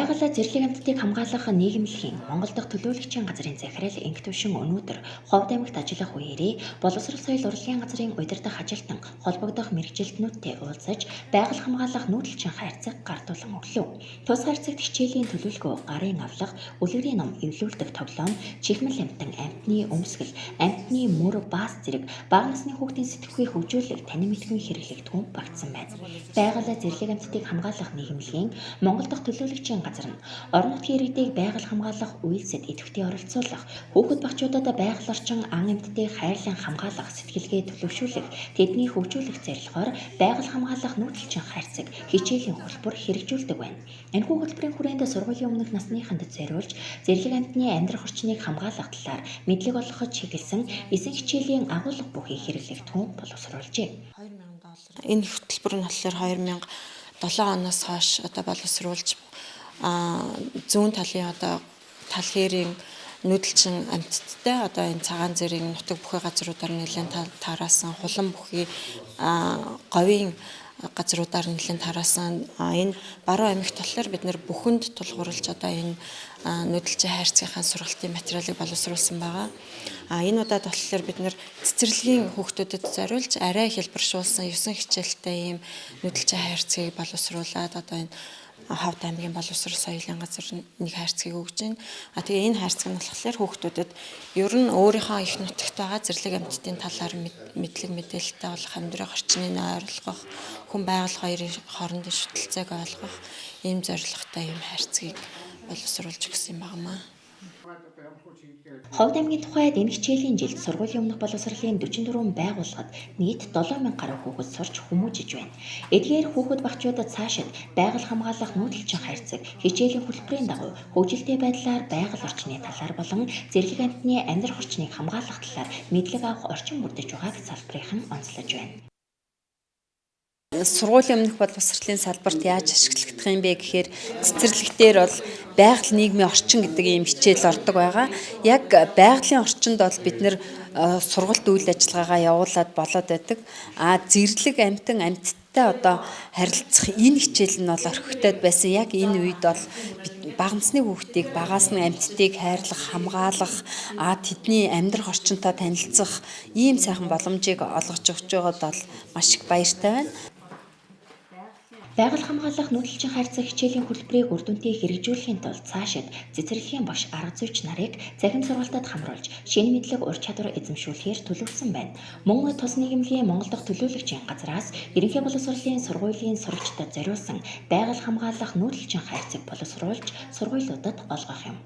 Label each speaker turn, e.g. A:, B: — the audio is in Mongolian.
A: Байгаль зэрлэг амьтдыг хамгаалах нийгэмлэгийн Монгол дахь төлөөлөгчийн газрын захирал Инх Төвшин өнөөдөр Ховд аймагт ажиллах үеэрээ боловсрол соёл урлагийн газрын удирдах ажилтан холбогдох мэргэжилтнүүдтэй уулзаж байгаль хамгаалах нүүдэлчин хайрцаг гартуулан өглөө. Тус хайрцагт хичээлийн төлөвлөгөө, гарын авлага, үлгэрийн ном эвлүүлдэг тоглоом, чихмэл амьтан, амьтны өмсгөл, амьтны мөр, баас зэрэг бага насны хүүхдийн сэтгэхүйн хөгжүүлэлт танин мэдгүй хэрэглэгдэхүүн багтсан байна. Байгаль зэрлэг амьтдыг хамгаалах нийгэмлэгийн Монгол дахь төлөөлөгчийн газар нь орон нутгийн иргэдийг байгаль хамгаалах үйлсэд идэвхтэй оролцуулах, хүүхэд багчуудад байгаль орчин ан амьтдыг хайрлан хамгаалах сэтгэлгээ төлөвшүүлэх, тэдний хөгжүүлэх зорилгоор байгаль хамгаалах нүүдэлчин хайрцаг хичээлийн хөтөлбөр хэрэгжүүлдэг байна. Энэхүү хөтөлбөрийн хүрээнд сургуулийн өмнөх насныханд зориулж зэрлэг амьтны амьдрах орчныг хамгаалах талаар мэдлэг олгоход чиглэсэн эсен хичээлийн агуулга бүхий хэрэглэгдэхүүн боловсруулжээ.
B: Энэ хөтөлбөр нь болохоор 2007 оноос хойш боловсруулж зүүн талын тал хээрийн нүүдэлчин амьтдтай энэ цагаан зэргийн нутаг бүхий газруудаар нэлээд тараасан хулан бүхий говийн газруудаар нэлээд тараасан энэ баруун аймагт болохоор бид нэр бүхэнд тулгуурлаж энэ нүүдэлчин хайрцагийнхаа сургалтын материалыг боловсруулсан байгаа. Энэ удаад болохоор бид нэр цэцэрлэгийн хүүхдүүдэд зориулж арай хэлбэршүүлсэн 9 хичээлтэй ийм нүүдэлчин хайрцгийг боловсруулад энэ Ховд аймгийн боловсрол соёлын газар нэг хайрцгийг өгж байна. Тэгээ энэ хайрцаг нь болохоор хүүхдүүдэд ер нь өөрийнхөө их нутагт байгаа зэрлэг амьтдын талаар мэдлэг мэдээлэлтэй болох, амьдрах орчныг ойлгох, хүн байгаль хоёрын хоорондын шүтэлцээг ойлгох ийм зорилготой ийм хайрцгийг боловсруулж өгсөн юм байна.
A: Ховд аймгийн тухайд энэ хичээлийн жилд сургуулийн өмнөх боловсролын 44 байгууллагад нийт 7000 гаруй хүүхэд сурч хүмүүжиж байна. Эдгээр хүүхэд багчуудад цаашид байгаль хамгаалах нүүдэлчин хайрцаг хичээлийн хөтөлбөрийн дагуу хөгжилтэй байдлаар байгаль орчны талаар болон зэрлэг амьтны амьдрах орчныг хамгаалах талаар мэдлэг авах орчин бүрдэж байгааг салбарынхан онцлож байна.
C: Сургуулийн өмнөх боловсролын салбарт яаж ашиглагдах юм бэ гэхээр цэцэрлэгтэр бол байгаль нийгмийн орчин гэдэг ийм хичээл ордог байгаа. Яг байгалийн орчинд бол бид нэр сургалт үйл ажиллагаагаа явуулаад болоод байдаг. Зэрлэг амьтдтай харилцах энэ хичээл нь бол орхигдоод байсан. Яг энэ үед бол бага насны хүүхдийг багаас нь амьтдыг хайрлах, хамгаалах, тэдний амьдрах орчинтой танилцах ийм сайхан боломжийг олгож өгч байгаад бол маш их баяртай байна.
A: Байгаль хамгаалах нүүдэлчин хайрцаг хичээлийн хөтөлбөрийг үр дүнтэй хэрэгжүүлэхийн тулд цаашид цэцэрлэгийн багш арга зүйч нарыг цахим сургалтад хамруулж шинэ мэдлэг ур чадвар эзэмшүүлэхээр төлөвлөсөн байна. Мөн тус нийгэмлэгийн Монгол дахь төлөөлөгчийн газраас ерөнхий боловсролын сургуулийн сурагчдад зориулсан байгаль хамгаалах нүүдэлчин хайрцаг боловсруулж сургуулиудад олгох юм.